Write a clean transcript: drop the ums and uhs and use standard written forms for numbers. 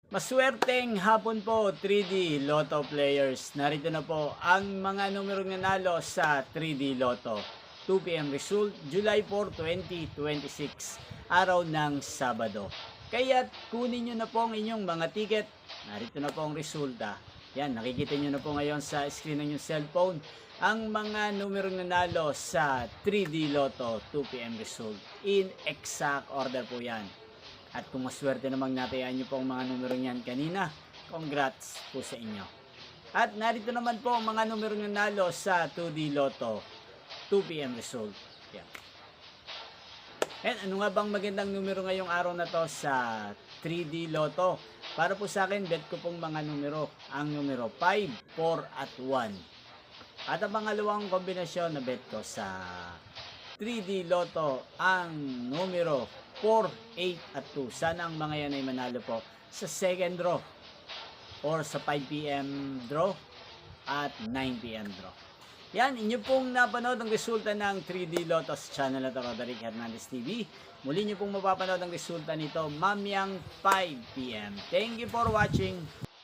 Maswerteng hapon po 3D Lotto players. Narito na po ang mga numerong nanalo sa 3D Lotto. 2 PM result, July 4, 2026, araw ng Sabado. Kaya kunin nyo na po ang inyong mga ticket. Narito na po ang resulta. Yan, nakikita nyo na po ngayon sa screen ng inyong cellphone ang mga numerong nanalo sa 3D Lotto 2 PM result. In exact order po yan. At kung maswerte namang natayaan nyo po ang mga numero niyan kanina, congrats po sa inyo. At narito naman po ang mga numero nanalo sa 2D Lotto 2 PM result. Yan. And ano nga bang magandang numero ngayong araw na to sa 3D Lotto? Para po sa akin, bet ko pong mga numero. Ang numero 5, 4 at 1. At ang pangalawang kombinasyon na bet ko sa 3D Lotto ang numero 4, 8 at 2. Sana ang mga yan ay manalo po sa second draw or sa 5 PM draw at 9 PM draw. Yan, inyo pong napanood ang resulta ng 3D Lotto sa channel na ito, Roderick Hernandez TV. Muli nyo pong mapapanood ang resulta nito mamayang 5 PM. Thank you for watching.